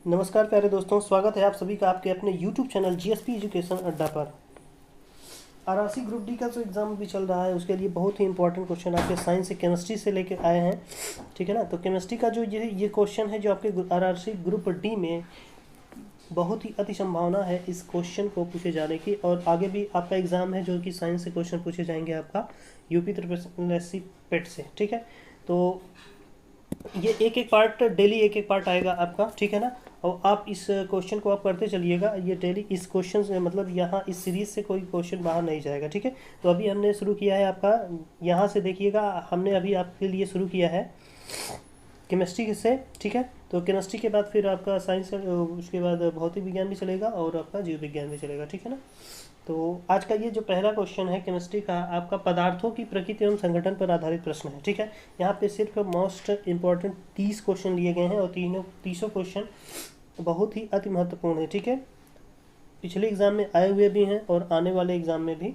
नमस्कार प्यारे दोस्तों, स्वागत है आप सभी का आपके अपने YouTube चैनल जीएसपी एजुकेशन अड्डा पर। आरआरसी ग्रुप डी का जो एग्ज़ाम भी चल रहा है उसके लिए बहुत ही इंपॉर्टेंट क्वेश्चन आपके साइंस से केमिस्ट्री से लेके आए हैं। ठीक है ना। तो केमिस्ट्री का जो ये क्वेश्चन है जो आपके आरआरसी ग्रुप डी में बहुत ही अति संभावना है इस क्वेश्चन को पूछे जाने की। और आगे भी आपका एग्ज़ाम है जो कि साइंस से क्वेश्चन पूछे जाएंगे आपका यूपी ट्रिपल एससी पेट से। ठीक है। तो ये एक एक पार्ट डेली एक एक पार्ट आएगा आपका। ठीक है ना। और आप इस क्वेश्चन को आप करते चलिएगा। ये डेली इस क्वेश्चन से मतलब यहाँ इस सीरीज से कोई क्वेश्चन बाहर नहीं जाएगा। ठीक है। तो अभी हमने शुरू किया है आपका, यहाँ से देखिएगा, हमने अभी आपके लिए शुरू किया है केमिस्ट्री से। ठीक है। तो केमिस्ट्री के बाद फिर आपका साइंस, उसके बाद भौतिक विज्ञान भी चलेगा और आपका जीव विज्ञान भी चलेगा। ठीक है ना। तो आज का ये जो पहला क्वेश्चन है केमिस्ट्री का, आपका पदार्थों की प्रकृति एवं संगठन पर आधारित प्रश्न है। ठीक है। यहाँ पे सिर्फ मोस्ट इम्पॉर्टेंट 30 क्वेश्चन लिए गए हैं और तीसों क्वेश्चन बहुत ही अति महत्वपूर्ण है। ठीक है। पिछले एग्जाम में आए हुए भी हैं और आने वाले एग्जाम में भी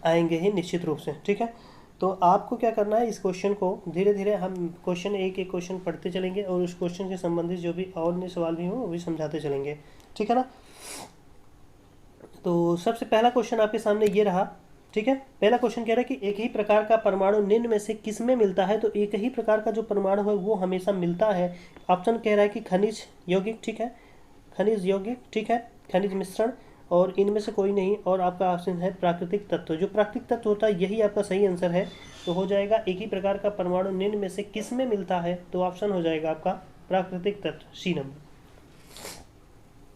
आएंगे ही निश्चित रूप से। ठीक है। तो आपको क्या करना है, इस क्वेश्चन को धीरे धीरे हम क्वेश्चन एक एक क्वेश्चन पढ़ते चलेंगे और उस क्वेश्चन से संबंधित जो भी और अन्य सवाल भी हों वो भी समझाते चलेंगे। ठीक है ना। तो सबसे पहला क्वेश्चन आपके सामने ये रहा। ठीक है। पहला क्वेश्चन कह रहा है कि एक ही प्रकार का परमाणु निम्न में से किस में मिलता है। तो एक ही प्रकार का जो परमाणु है वो हमेशा मिलता है। ऑप्शन कह रहा है कि खनिज यौगिक। ठीक है। खनिज यौगिक। ठीक है। खनिज मिश्रण और इनमें से कोई नहीं। और आपका ऑप्शन है प्राकृतिक तत्व। जो प्राकृतिक तत्व होता है यही आपका सही आंसर है। तो हो जाएगा एक ही प्रकार का परमाणु निम्न में से किस में मिलता है। तो ऑप्शन हो जाएगा आपका प्राकृतिक तत्व, सी नंबर।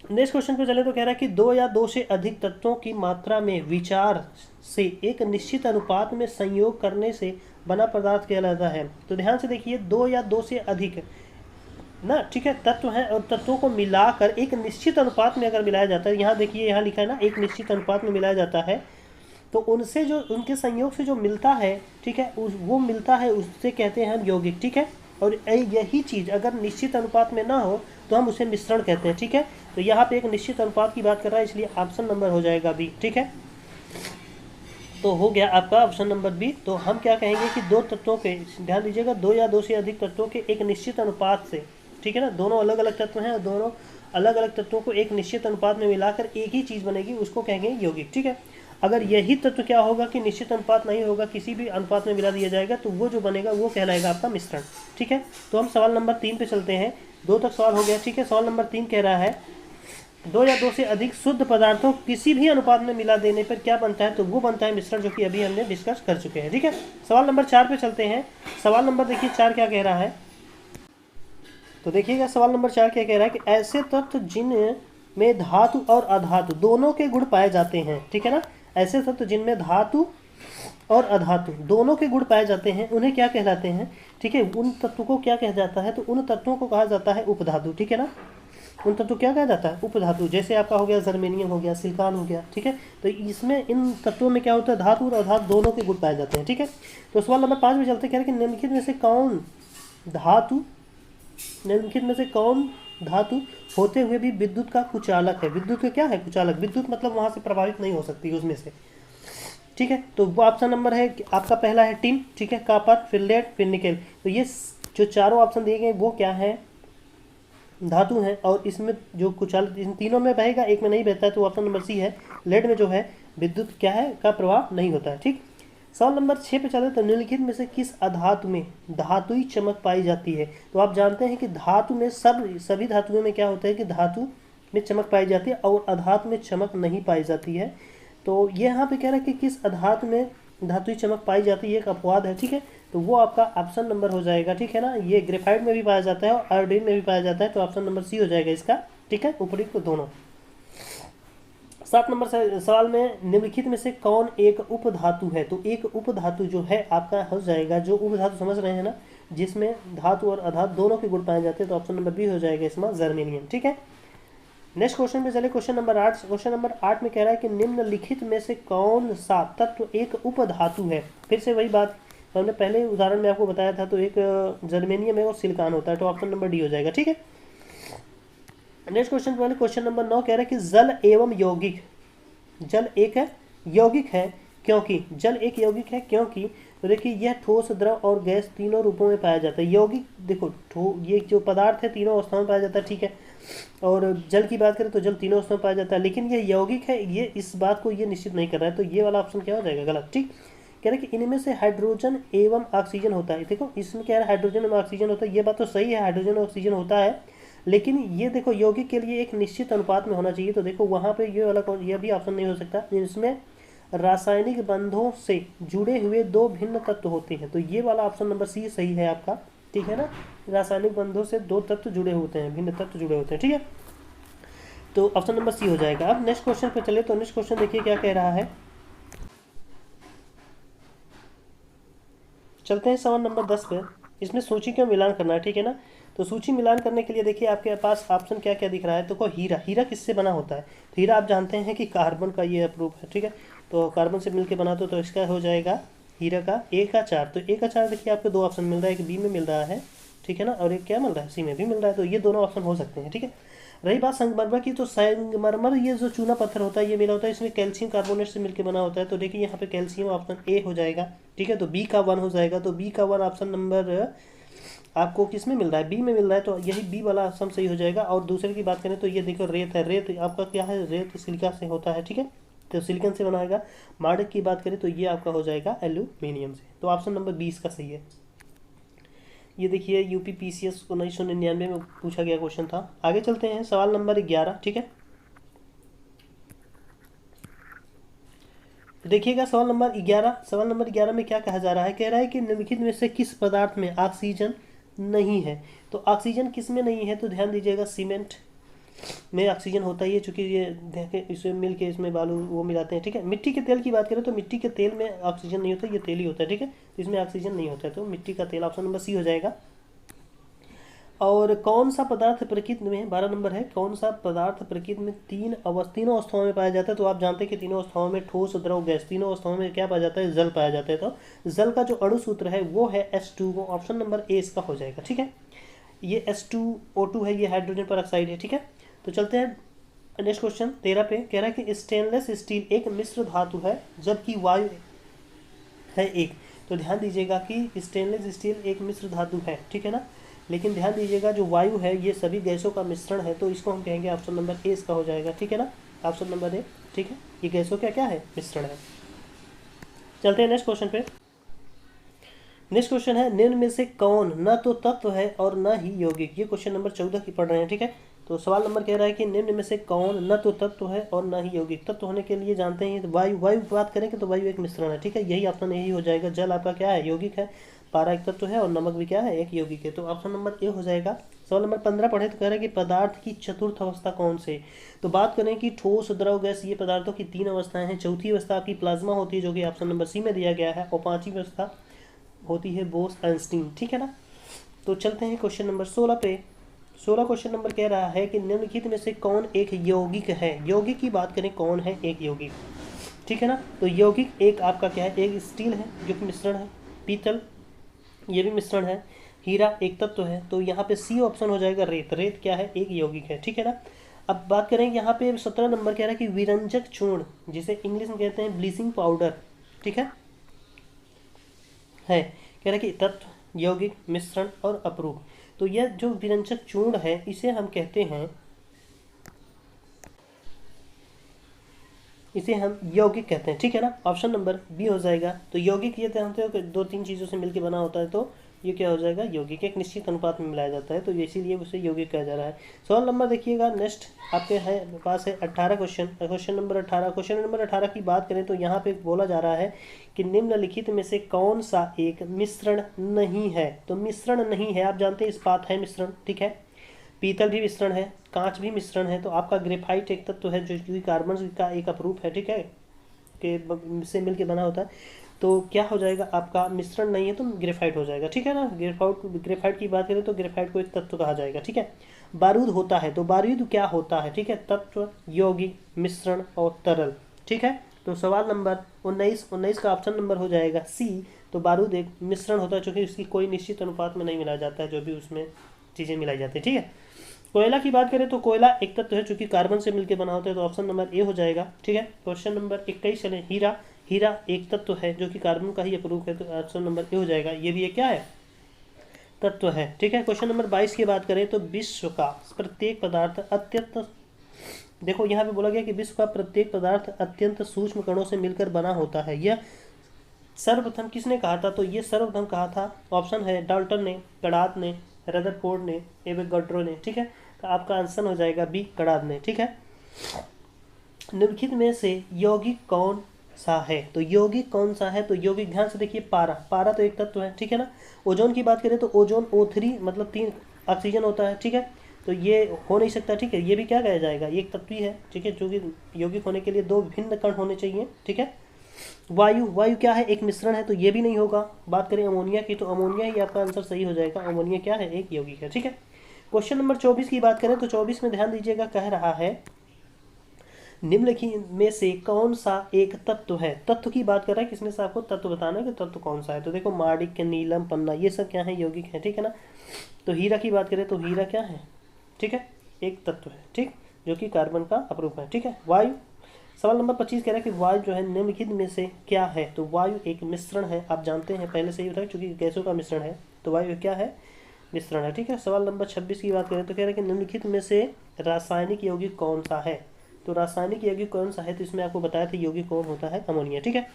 नेक्स्ट क्वेश्चन पे चले तो कह रहा है कि दो या दो से अधिक तत्वों की मात्रा में विचार से एक निश्चित अनुपात में संयोग करने से बना पदार्थ कहलाता है। तो ध्यान से देखिए, दो या दो से अधिक ना, ठीक है, तत्व हैं और तत्वों को मिलाकर एक निश्चित अनुपात में अगर मिलाया जाता है, यहाँ देखिए यहाँ लिखा है ना, एक निश्चित अनुपात में मिलाया जाता है, तो उनसे जो उनके संयोग से जो मिलता है, ठीक है, वो मिलता है, उससे कहते हैं हम यौगिक। ठीक है। और यही चीज़ अगर निश्चित अनुपात में ना हो तो हम उसे मिश्रण कहते हैं। ठीक है। तो यहाँ पे एक निश्चित अनुपात की बात कर रहा है, इसलिए ऑप्शन नंबर हो जाएगा बी। ठीक है। तो हो गया आपका ऑप्शन नंबर बी। तो हम क्या कहेंगे कि दो तत्वों के, ध्यान दीजिएगा, दो या दो से अधिक तत्वों के एक निश्चित अनुपात से, ठीक है ना, दोनों अलग अलग तत्व हैं और दोनों अलग अलग तत्वों को एक निश्चित अनुपात में मिलाकर एक ही चीज़ बनेगी, उसको कहेंगे यौगिक। ठीक है। अगर यही तत्व क्या होगा कि निश्चित अनुपात नहीं होगा, किसी भी अनुपात में मिला दिया जाएगा, तो वो जो बनेगा वो कहलाएगा आपका मिश्रण। ठीक है। तो हम सवाल नंबर 3 पे चलते हैं। 2 तक सवाल हो गया। ठीक है। सवाल नंबर 3 कह रहा है दो या दो से अधिक शुद्ध पदार्थों किसी भी अनुपात में मिला देने पर क्या बनता है। तो वो बनता है मिश्रण, जो कि अभी हमने डिस्कस कर चुके हैं। ठीक है। सवाल नंबर 4 पे चलते हैं। सवाल नंबर देखिए 4 क्या कह रहा है। तो देखिएगा सवाल नंबर 4 क्या कह रहा है कि ऐसे तत्व जिनमें धातु और अधातु दोनों के गुण पाए जाते हैं। ठीक है ना। ऐसे तत्व जिनमें धातु और अधातु दोनों के गुण पाए जाते हैं उन्हें क्या कहलाते हैं। ठीक है। उन तत्वों को क्या कहा जाता है। तो उन तत्वों को कहा जाता है उपधातु। ठीक है ना। उन तत्वों क्या कहा जाता है, उपधातु। जैसे आपका हो गया जर्मेनियम, हो गया सिलिकॉन, हो गया। ठीक है। तो इसमें इन तत्वों में क्या होता है, धातु और अधातु दोनों के गुण पाए जाते हैं। ठीक है। तो सवाल नंबर 5 में चलते, कह रहे कि निम्नलिखित में से कौन धातु, निम्नलिखित में से कौन धातु होते हुए भी विद्युत का कुचालक है। विद्युत का क्या है, कुचालक। विद्युत मतलब वहां से प्रभावित नहीं हो सकती उसमें से। ठीक है। तो वो ऑप्शन नंबर है आपका पहला है टिन। ठीक है। कॉपर, फिर लेड, फिर निकेल। तो ये जो चारों ऑप्शन दिए गए वो क्या है, धातु हैं। और इसमें जो कुचालक इन तीनों में बहेगा, एक में नहीं बहता है, तो ऑप्शन नंबर सी है। लेड में जो है विद्युत क्या है का प्रभाव नहीं होता है। ठीक। सवाल नंबर 6 पे चले तो निम्नलिखित में से किस अधातु में धातुई चमक पाई जाती है। तो आप जानते हैं कि धातु में सभी धातुओं में क्या होता है कि धातु में चमक पाई जाती है और अधातु में चमक नहीं पाई जाती है। तो ये यहाँ पे कह रहा है कि किस अधातु में धातुई चमक पाई जाती है, एक अपवाद है। ठीक है। तो वो आपका ऑप्शन नंबर हो जाएगा। ठीक है ना। ये ग्रेफाइट में भी पाया जाता है और आयोडीन में भी पाया जाता है। तो ऑप्शन नंबर सी हो जाएगा इसका। ठीक है। उपयुक्त दोनों। 7 नंबर सवाल में निम्नलिखित में से कौन एक उपधातु है। तो एक उपधातु जो है आपका हो जाएगा, जो उपधातु समझ रहे हैं ना, जिसमें धातु और अधातु दोनों के गुण पाए जाते हैं, तो ऑप्शन नंबर बी हो जाएगा इसमें जर्मेनियम। ठीक है। नेक्स्ट क्वेश्चन पे चले, क्वेश्चन नंबर 8। क्वेश्चन नंबर 8 में कह रहा है कि निम्नलिखित में से कौन सा तत्व एक उपधातु है। फिर से वही बात हमने पहले उदाहरण में आपको बताया था। तो एक जर्मेनियम है और सिलिकॉन होता है। तो ऑप्शन नंबर डी हो जाएगा। ठीक है। नेक्स्ट क्वेश्चन पहले क्वेश्चन नंबर 9 कह रहा है कि जल एवं यौगिक, जल एक है यौगिक है क्योंकि, जल एक यौगिक है क्योंकि तो देखिए यह ठोस, द्रव और गैस तीनों रूपों में पाया जाता है। यौगिक देखो ये जो पदार्थ है तीनों अवस्थाओं में पाया जाता है, ठीक है। और जल की बात करें तो जल तीनों अवस्थाओं में पाया जाता है, लेकिन ये यौगिक है, ये इस बात को ये निश्चित नहीं कर रहा है, तो ये वाला ऑप्शन क्या हो जाएगा, गलत। ठीक, कह रहे कि इनमें से हाइड्रोजन एवं ऑक्सीजन होता है। देखो इसमें क्या है, हाइड्रोजन एवं ऑक्सीजन होता है, ये बात तो सही है, हाइड्रोजन और ऑक्सीजन होता है, लेकिन ये देखो यौगिक के लिए एक निश्चित अनुपात में होना चाहिए। तो देखो वहाँ पे ये वाला ये भी ऑप्शन नहीं हो सकता, इसमें रासायनिक बंधों से जुड़े हुए दो भिन्न तत्व होते हैं, तो ये वाला ऑप्शन नंबर सी सही है आपका, ठीक है ना। रासायनिक बंधों से दो तत्व जुड़े होते हैं, भिन्न तत्व जुड़े होते हैं, ठीक है। तो ऑप्शन नंबर सी हो जाएगा। अब नेक्स्ट क्वेश्चन पे चले, तो नेक्स्ट क्वेश्चन देखिए क्या कह रहा है। चलते हैं सवाल नंबर 10 पे। इसमें सूची का मिलान करना है, ठीक है ना। तो सूची मिलान करने के लिए देखिए आपके पास ऑप्शन क्या क्या दिख रहा है। तो को हीरा, हीरा किससे बना होता है, तो हीरा आप जानते हैं कि कार्बन का ये प्रूफ है, ठीक है। तो कार्बन से मिलकर बना तो इसका हो जाएगा हीरा का ए का 4। तो ए का 4 देखिए आपको दो ऑप्शन मिल रहा है, एक बी में मिल रहा है, ठीक है ना, और एक क्या मिल रहा है, सी में भी मिल रहा है। तो ये दोनों ऑप्शन हो सकते हैं, ठीक है। रही बात संगमरमर की, तो संगमरमर ये जो चूना पत्थर होता है ये मिला होता है, इसमें कैल्शियम कार्बोनेट से मिलकर बना होता है। तो देखिए यहाँ पे कैल्शियम ऑप्शन ए हो जाएगा, ठीक है। तो बी का 1 हो जाएगा, तो बी का 1 ऑप्शन नंबर आपको किस में मिल रहा है, बी में मिल रहा है, तो यही बी वाला ऑप्शन सही हो जाएगा। और दूसरे की बात करें तो ये देखो रेत है, रेत आपका क्या है, रेत सिलिका से होता है, ठीक है, तो सिलिकन से बनाएगा। मार्डक की बात करें तो ये आपका हो जाएगा एल्यूमिनियम से। तो ऑप्शन नंबर 20 का सही है। ये देखिए यूपी पीसीएस 1999 में पूछा गया क्वेश्चन था। आगे चलते हैं सवाल नंबर 11, ठीक है। देखिएगा सवाल नंबर 11, सवाल नंबर 11 में क्या कहा जा रहा है, कह रहा है कि निम्नलिखित में से किस पदार्थ में ऑक्सीजन नहीं है। तो ऑक्सीजन किस में नहीं है, तो ध्यान दीजिएगा सीमेंट में ऑक्सीजन होता ही है, चूंकि ये देखें इसमें मिल के इसमें बालू वो मिलाते हैं, ठीक है। मिट्टी के तेल की बात करें तो मिट्टी के तेल में ऑक्सीजन नहीं होता, ये तेल ही होता है, ठीक है, तो इसमें ऑक्सीजन नहीं होता है, तो मिट्टी का तेल ऑप्शन नंबर सी हो जाएगा। और कौन सा पदार्थ प्रकृति में 12 नंबर है, कौन सा पदार्थ प्रकृति में तीनों अवस्थाओं में पाया जाता है। तो आप जानते हैं कि तीनों अवस्थाओं में ठोस, द्रव, गैस, तीनों अवस्थाओं में क्या पाया जाता है, जल पाया जाता है। तो जल का जो अणु सूत्र है वो है H2O, ऑप्शन नंबर ए इसका हो जाएगा, ठीक है। ये H2O2 है, ये हाइड्रोजन पर ऑक्साइड है, ठीक है। तो चलते हैं नेक्स्ट क्वेश्चन 13 पे। कह रहा है कि स्टेनलेस स्टील एक मिश्र धातु है जबकि वायु है एक। तो ध्यान दीजिएगा कि स्टेनलेस स्टील एक मिश्र धातु है, ठीक है ना, लेकिन ध्यान दीजिएगा जो वायु है ये सभी गैसों का मिश्रण है, तो इसको हम कहेंगे ऑप्शन नंबर ए इसका हो जाएगा, ठीक है ना, ऑप्शन नंबर ए, ठीक है। ये गैसों का क्या है, मिश्रण है। चलते हैं नेक्स्ट क्वेश्चन पे। नेक्स्ट क्वेश्चन है निम्न में से कौन न तो तत्व है और न ही यौगिक। ये क्वेश्चन नंबर 14 की पढ़ रहे हैं, ठीक है। तो सवाल नंबर कह रहा है कि निम्न में से कौन न तो तत्व है और न ही यौगिक। तत्व होने के लिए जानते हैं तो वायु, वायु की बात करें तो वायु एक मिश्रण है, ठीक है, यही ऑप्शन यही हो जाएगा। जल आपका क्या है, यौगिक है, पारा एक तत्व है और नमक भी क्या है, एक यौगिक है, तो ऑप्शन नंबर ए हो जाएगा। सवाल नंबर 15 पढ़े तो कह रहा है कि पदार्थ की चतुर्थ अवस्था कौन से। तो बात करें कि ठोस, द्रव, गैस, ये पदार्थों की 3 अवस्थाएं हैं। चौथी अवस्था आपकी प्लाज्मा होती है जो कि ऑप्शन नंबर सी में दिया गया है, और 5वीं अवस्था होती है बोस-आइंस्टीन, ठीक है ना। तो चलते हैं क्वेश्चन नंबर 16 पे। 16 क्वेश्चन नंबर कह रहा है कि निम्नलिखित में से कौन एक यौगिक है। यौगिक की बात करें कौन है एक यौगिक, ठीक है ना। तो यौगिक एक आपका क्या है, एक स्टील है जो कि मिश्रण है, पीतल ये भी मिश्रण है, हीरा एक तत्व है। तो यहाँ पे सी ऑप्शन हो जाएगा रेत, रेत क्या है, एक यौगिक है, ठीक है ना। अब बात करें यहाँ पे 17 नंबर कह रहा है कि विरंजक चूर्ण, जिसे इंग्लिश में कहते हैं ब्लीचिंग पाउडर, ठीक है, कह रहा है कि तत्व, यौगिक, मिश्रण और अपरूप। तो यह जो विरंजक चूर्ण है इसे हम कहते हैं, इसे हम यौगिक कहते हैं, ठीक है ना, ऑप्शन नंबर बी हो जाएगा। तो यौगिक ये जानते हो कि 2-3 चीज़ों से मिलकर बना होता है, तो ये क्या हो जाएगा, यौगिक एक निश्चित अनुपात में मिलाया जाता है, तो इसीलिए उसे यौगिक कहा जा रहा है। सवाल नंबर देखिएगा नेक्स्ट आपके है पास है 18 question, question number 18। Question number 18 की बात करें तो यहाँ पे बोला जा रहा है कि निम्नलिखित में से कौन सा एक मिश्रण नहीं है। तो मिश्रण नहीं है, आप जानते हैं इस्पात है मिश्रण, ठीक है, पीतल भी मिश्रण है, कांच भी मिश्रण है। तो आपका ग्रेफाइट एक तत्व है जो कि कार्बन का एक अपरूप है, ठीक है, के से मिलके बना होता है। तो क्या हो जाएगा आपका, मिश्रण नहीं है तो ग्रेफाइट हो जाएगा, ठीक है ना। ग्रेफाइट की बात करें तो ग्रेफाइट को एक तत्व कहा जाएगा, ठीक है। बारूद होता है, तो बारूद क्या होता है, ठीक है, तत्व, यौगिक, मिश्रण और तरल, ठीक है। तो सवाल नंबर 19 का ऑप्शन नंबर हो जाएगा सी। तो बारूद एक मिश्रण होता है क्योंकि उसकी कोई निश्चित अनुपात में नहीं मिलाया जाता है, जो भी उसमें चीज़ें मिलाई जाती है, ठीक है। कोयला की बात करें तो कोयला एक तत्व है चूंकि कार्बन से मिलकर बना होता है, तो ऑप्शन नंबर ए हो जाएगा, ठीक है। क्वेश्चन नंबर 21 चले, हीरा, हीरा एक तत्व है जो कि कार्बन का ही अपरूप है, तो ऑप्शन नंबर ए हो जाएगा। ये भी एक क्या है, तत्व है। ठीक है, क्वेश्चन नंबर 22 की बात करें तो विश्व का प्रत्येक पदार्थ अत्यंत, देखो यहाँ पे बोला गया कि विश्व का प्रत्येक पदार्थ अत्यंत सूक्ष्म कणों से मिलकर बना होता है। यह सर्वप्रथम किसने कहा था, तो ये सर्वप्रथम कहा था, ऑप्शन है डाल्टन ने, कड़ात ने, रदरफोर्ड ने, एवोगाड्रो ने। ठीक है, तो आपका आंसर हो जाएगा बी, कड़ात ने। ठीक है, निम्नलिखित में से यौगिक कौन सा है, तो यौगिक कौन सा है, तो यौगिक ध्यान से देखिए, पारा, पारा तो एक तत्व है। ठीक है ना, ओजोन की बात करें तो ओजोन O3 मतलब 3 ऑक्सीजन होता है। ठीक है, तो ये हो नहीं सकता। ठीक है, ये भी क्या कहा जाएगा, ये एक तत्व ही है। ठीक है, जो कि यौगिक होने के लिए 2 भिन्न कण होने चाहिए। ठीक है, वायु, वायु क्या है, एक मिश्रण है, तो ये भी नहीं होगा। बात करें अमोनिया की, तो अमोनिया ही आपका आंसर सही हो जाएगा। अमोनिया क्या है, एक यौगिक है। ठीक है, क्वेश्चन नंबर 24 की बात करें तो 24 में ध्यान दीजिएगा, कह रहा है निम्नलिखित में से कौन सा एक तत्व है। तत्व की बात कर रहा है, किसमें से आपको तत्व बताना है कि तत्व कौन सा है। तो देखो माणिक, नीलम, पन्ना, ये सब क्या है, यौगिक है। ठीक है ना, तो हीरा की बात करें तो हीरा क्या है, ठीक है, एक तत्व है। ठीक, जो कि कार्बन का अपरूप है। ठीक है, वायु, सवाल नंबर 25 कह रहा है कि वायु जो है निम्नलिखित में से क्या है, तो वायु एक मिश्रण है। आप जानते हैं पहले से ही बताया, चूंकि गैसों का मिश्रण है, तो वायु क्या है, मिश्रण है। ठीक है, सवाल नंबर 26 की बात करें तो कह रहा है कि निम्नलिखित में से रासायनिक यौगिक कौन सा है, तो रासायनिक यौगिक कौन सा है, तो इसमें आपको बताया था यौगिक कौन होता है, अमोनिया। ठीक है,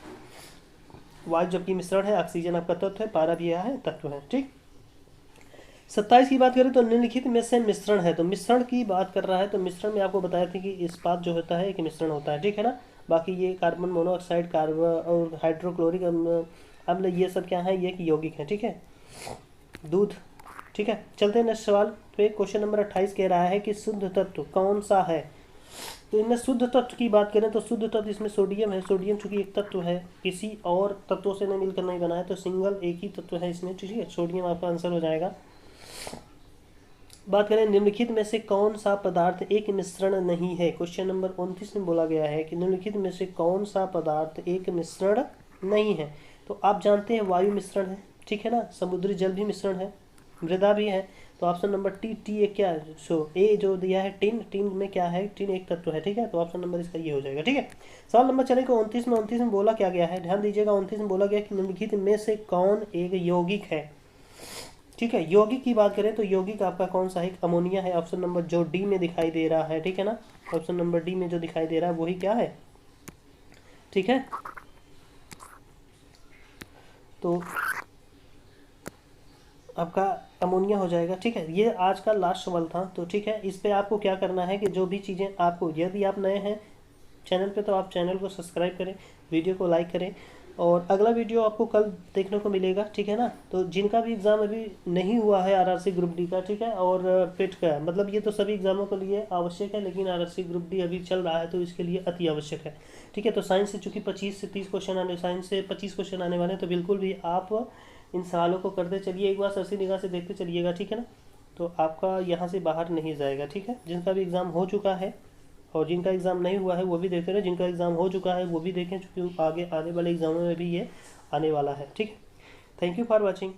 वायु जबकि मिश्रण है, ऑक्सीजन आपका तत्व है, पारा भी है तत्व है। ठीक, 27 की बात करें तो निम्नलिखित में से मिश्रण है, तो मिश्रण की बात कर रहा है, तो मिश्रण में आपको बताया था कि इस्पात जो होता है एक मिश्रण होता है। ठीक है ना, बाकी ये कार्बन मोनोऑक्साइड, कार्बन और हाइड्रोक्लोरिक अम्ल, ये सब क्या है, ये एक यौगिक है। ठीक है, दूध। ठीक है, चलते हैं नेक्स्ट सवाल पे। क्वेश्चन नंबर 28 कह रहा है कि शुद्ध तत्व कौन सा है, तो इनमें शुद्ध तत्व की बात करें तो शुद्ध तत्व इसमें सोडियम है। सोडियम चूंकि एक तत्व है, किसी और तत्वों से नहीं मिलकर नहीं बना है, तो सिंगल एक ही तत्व है इसमें। ठीक है, सोडियम आपका आंसर हो जाएगा। बात करें निम्नलिखित में से कौन सा पदार्थ एक मिश्रण नहीं है, क्वेश्चन नंबर 29 में बोला गया है कि निम्नलिखित में से कौन सा पदार्थ एक मिश्रण नहीं है, तो आप जानते हैं वायु मिश्रण है। ठीक है ना, समुद्री जल भी मिश्रण है, मृदा भी है, तो ऑप्शन नंबर टी एक क्या है, सो ए जो दिया है टिन, टिन में क्या है, टिन एक तत्व है। ठीक है, तो ऑप्शन नंबर इसका ये हो जाएगा। ठीक है, सवाल नंबर चलेगा 29 में बोला क्या गया है, ध्यान दीजिएगा। 29 में बोला गया कि निम्नलिखित में से कौन एक यौगिक है। ठीक है, यौगिक की बात करें तो यौगिक आपका कौन सा है, अमोनिया है। ऑप्शन नंबर जो डी में दिखाई दे रहा है। ठीक है ना, ऑप्शन नंबर डी में जो दिखाई दे रहा है वही क्या है, ठीक है, तो आपका अमोनिया हो जाएगा। ठीक है, ये आज का लास्ट सवाल था। तो ठीक है, इस पे आपको क्या करना है कि जो भी चीज़ें आपको, यदि आप नए हैं चैनल पे तो आप चैनल को सब्सक्राइब करें, वीडियो को लाइक करें, और अगला वीडियो आपको कल देखने को मिलेगा। ठीक है ना, तो जिनका भी एग्ज़ाम अभी नहीं हुआ है आरआरसी ग्रुप डी का, ठीक है, और पेट का, मतलब ये तो सभी एग्जामों के लिए आवश्यक है, लेकिन आरआरसी ग्रुप डी अभी चल रहा है तो इसके लिए अति आवश्यक है। ठीक है, तो साइंस से चूँकि 25 से 30 क्वेश्चन आने, साइंस से 25 क्वेश्चन आने वाले हैं, तो बिल्कुल भी आप इन सवालों को करते चलिए, एक बार सरसी निगाह से देखते चलिएगा। ठीक है ना, तो आपका यहाँ से बाहर नहीं जाएगा। ठीक है, जिनका भी एग्ज़ाम हो चुका है और जिनका एग्ज़ाम नहीं हुआ है वो भी देखते रहे, जिनका एग्ज़ाम हो चुका है वो भी देखें, क्योंकि आगे आने वाले एग्ज़ामों में भी ये आने वाला है। ठीक है, थैंक यू फॉर वॉचिंग।